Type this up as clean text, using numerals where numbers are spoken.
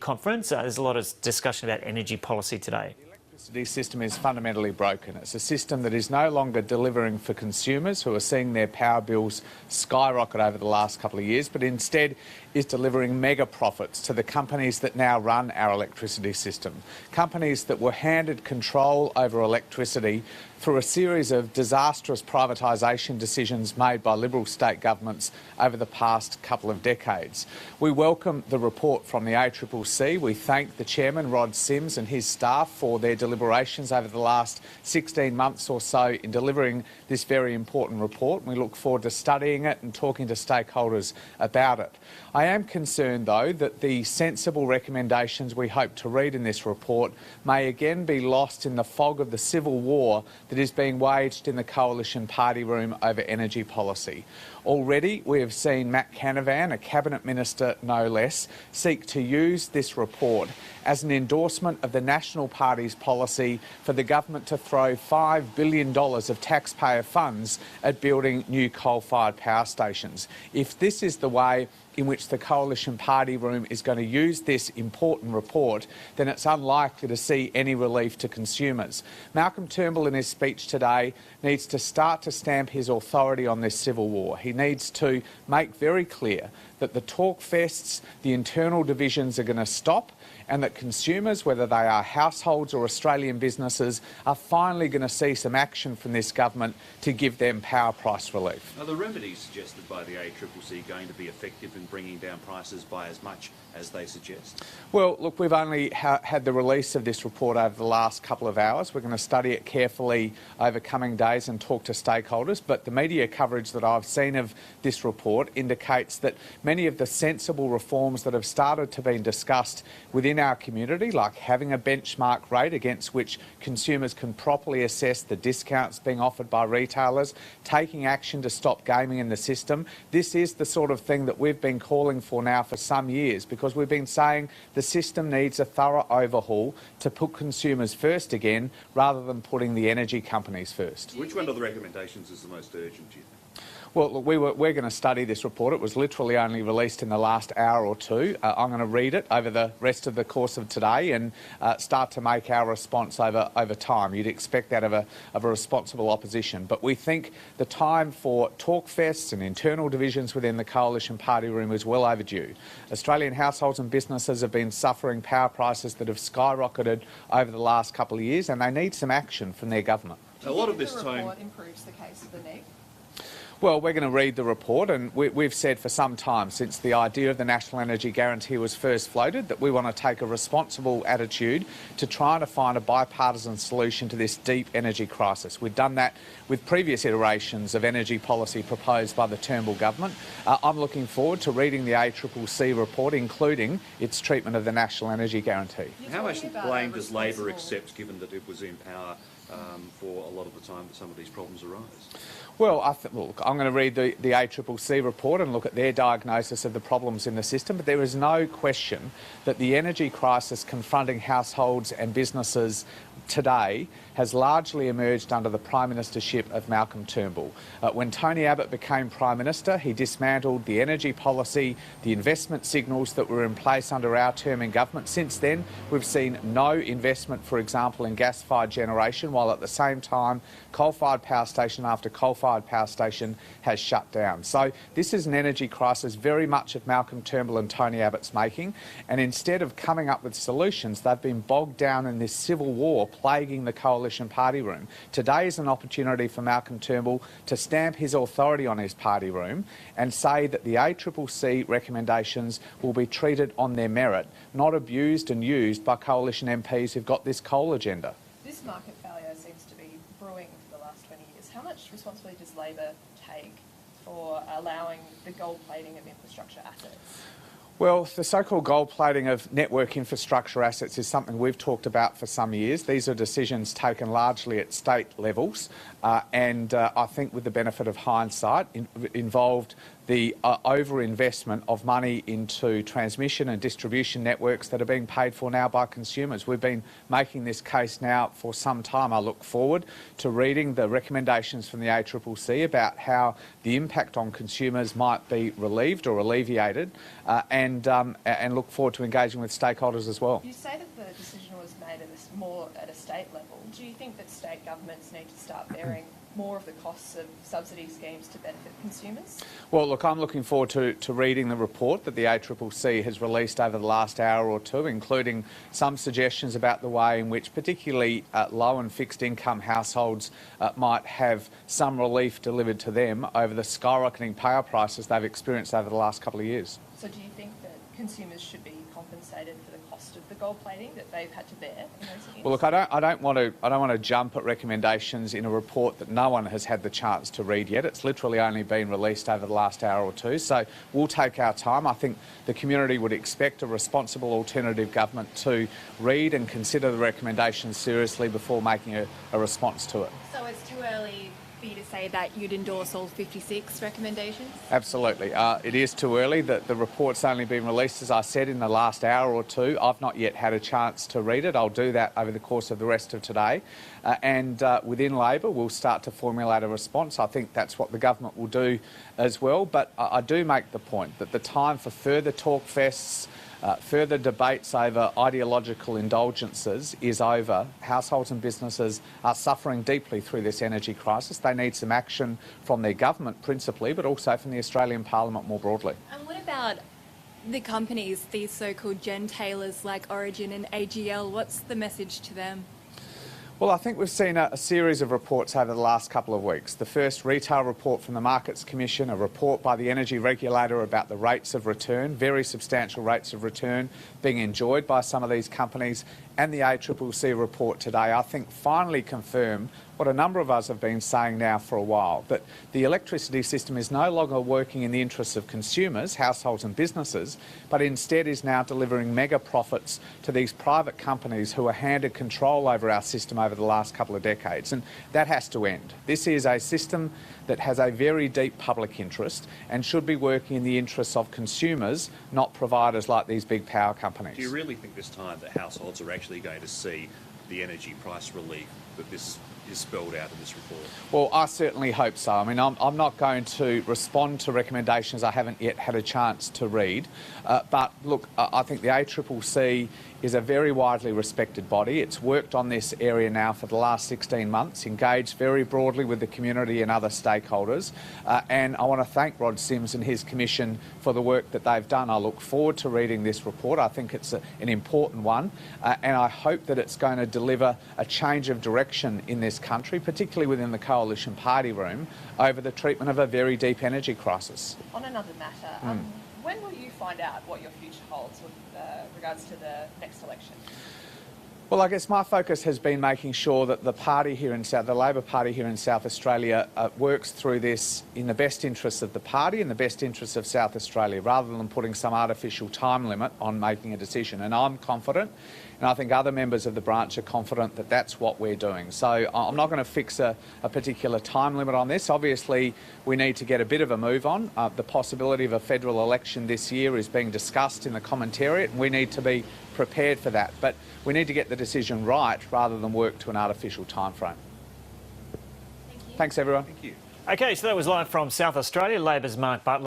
conference. There's a lot of discussion about energy policy today. The electricity system is fundamentally broken. It's a system that is no longer delivering for consumers who are seeing their power bills skyrocket over the last couple of years, but instead is delivering mega profits to the companies that now run our electricity system. Companies that were handed control over electricity through a series of disastrous privatisation decisions made by Liberal state governments over the past couple of decades. We welcome the report from the ACCC. We thank the Chairman, Rod Sims, and his staff for their deliberations over the last 16 months or so in delivering this very important report. We look forward to studying it and talking to stakeholders about it. I am concerned, though, that the sensible recommendations we hope to read in this report may again be lost in the fog of the civil war that is being waged in the coalition party room over energy policy. Already we have seen Matt Canavan, a Cabinet Minister no less, seek to use this report as an endorsement of the National Party's policy for the government to throw $5 billion of taxpayer funds at building new coal-fired power stations. If this is the way in which the coalition party room is going to use this important report, then it's unlikely to see any relief to consumers. Malcolm Turnbull in his speech today needs to start to stamp his authority on this civil war. He needs to make very clear that the talk fests, the internal divisions are going to stop, and that consumers, whether they are households or Australian businesses, are finally going to see some action from this government to give them power price relief. Are the remedies suggested by the ACCC going to be effective in bringing down prices by as much as they suggest? Well, look, we've only had the release of this report over the last couple of hours. We're going to study it carefully over coming days and talk to stakeholders, but the media coverage that I've seen of this report indicates that many of the sensible reforms that have started to be discussed within our community, like having a benchmark rate against which consumers can properly assess the discounts being offered by retailers, taking action to stop gaming in the system. This is the sort of thing that we've been calling for now for some years, because we've been saying the system needs a thorough overhaul to put consumers first again, rather than putting the energy companies first. Which one of the recommendations is the most urgent, do you think? Well, look, we're going to study this report. It was literally only released in the last hour or two. I'm going to read it over the rest of the course of today and start to make our response over time. You'd expect that of a responsible opposition. But we think the time for talk fests and internal divisions within the coalition party room is well overdue. Australian households and businesses have been suffering power prices that have skyrocketed over the last couple of years, and they need some action from their government. A lot of this time improves the case of the NEG. Well, we're going to read the report, and we've said for some time, since the idea of the National Energy Guarantee was first floated, that we want to take a responsible attitude to trying to find a bipartisan solution to this deep energy crisis. We've done that with previous iterations of energy policy proposed by the Turnbull government. I'm looking forward to reading the ACCC report, including its treatment of the National Energy Guarantee. How much blame does Labor accept, given that it was in power for a lot of the time that some of these problems arise? Well, look, I'm going to read the ACCC report and look at their diagnosis of the problems in the system, but there is no question that the energy crisis confronting households and businesses today has largely emerged under the Prime Ministership of Malcolm Turnbull. When Tony Abbott became Prime Minister, he dismantled the energy policy, the investment signals that were in place under our term in government. Since then, we've seen no investment, for example, in gas-fired generation, while at the same time coal-fired power station after coal-fired power station has shut down. So this is an energy crisis very much of Malcolm Turnbull and Tony Abbott's making, and instead of coming up with solutions, they've been bogged down in this civil war plaguing the coalition party room. Today is an opportunity for Malcolm Turnbull to stamp his authority on his party room and say that the ACCC recommendations will be treated on their merit, not abused and used by coalition MPs who've got this coal agenda. This market failure seems to be brewing for the last 20 years. How much responsibility does Labor take for allowing the gold plating of infrastructure assets? Well, the so-called gold plating of network infrastructure assets is something we've talked about for some years. These are decisions taken largely at state levels and I think, with the benefit of hindsight, involved the overinvestment of money into transmission and distribution networks that are being paid for now by consumers. We've been making this case now for some time. I look forward to reading the recommendations from the ACCC about how the impact on consumers might be relieved or alleviated, and look forward to engaging with stakeholders as well. You say that the decision was made more at a state level. Do you think that state governments need to start bearing more of the costs of subsidy schemes to benefit consumers? Well, look, I'm looking forward to reading the report that the ACCC has released over the last hour or two, including some suggestions about the way in which particularly low and fixed income households might have some relief delivered to them over the skyrocketing power prices they've experienced over the last couple of years. So do you think that consumers should be compensated for the cost of the gold plating that they've had to bear in recent years? Well, look, I don't want to jump at recommendations in a report that no one has had the chance to read yet. It's literally only been released over the last hour or two, so we'll take our time. I think the community would expect a responsible alternative government to read and consider the recommendations seriously before making a response to it. So it's too early for you to say that you'd endorse all 56 recommendations? Absolutely. It is too early. The report's only been released, as I said, in the last hour or two. I've not yet had a chance to read it. I'll do that over the course of the rest of today. And within Labor, we'll start to formulate a response. I think that's what the government will do as well. But I do make the point that the time for further talk fests, further debates over ideological indulgences is over. Households and businesses are suffering deeply through this energy crisis. They need some action from their government principally, but also from the Australian Parliament more broadly. And what about the companies, these so-called gentailers like Origin and AGL? What's the message to them? Well, I think we've seen a series of reports over the last couple of weeks. The first retail report from the Markets Commission, a report by the Energy Regulator about the rates of return, very substantial rates of return being enjoyed by some of these companies, and the ACCC report today, I think, finally confirm what a number of us have been saying now for a while, that the electricity system is no longer working in the interests of consumers, households and businesses, but instead is now delivering mega profits to these private companies who are handed control over our system over the last couple of decades. And that has to end. This is a system that has a very deep public interest and should be working in the interests of consumers, not providers like these big power companies. Do you really think this time that households are actually going to see the energy price relief that this is spelled out in this report? Well, I certainly hope so. I mean, I'm not going to respond to recommendations I haven't yet had a chance to read. But look, I think the ACCC is a very widely respected body. It's worked on this area now for the last 16 months, engaged very broadly with the community and other stakeholders. And I want to thank Rod Sims and his commission for the work that they've done. I look forward to reading this report. I think it's an important one. And I hope that it's going to deliver a change of direction in this country, particularly within the coalition party room, over the treatment of a very deep energy crisis. On another matter, when will you find out what your future holds with regards to the next election? Well, I guess my focus has been making sure that the Labor Party here in South Australia works through this in the best interests of the party and the best interests of South Australia, rather than putting some artificial time limit on making a decision. And I'm confident, and I think other members of the branch are confident, that that's what we're doing. So I'm not going to fix a particular time limit on this. Obviously, we need to get a bit of a move on. The possibility of a federal election this year is being discussed in the commentariat, and we need to be prepared for that. But we need to get the decision right rather than work to an artificial time frame. Thank you. Thanks, everyone. Thank you. Okay, so that was live from South Australia. Labor's Mark Butler.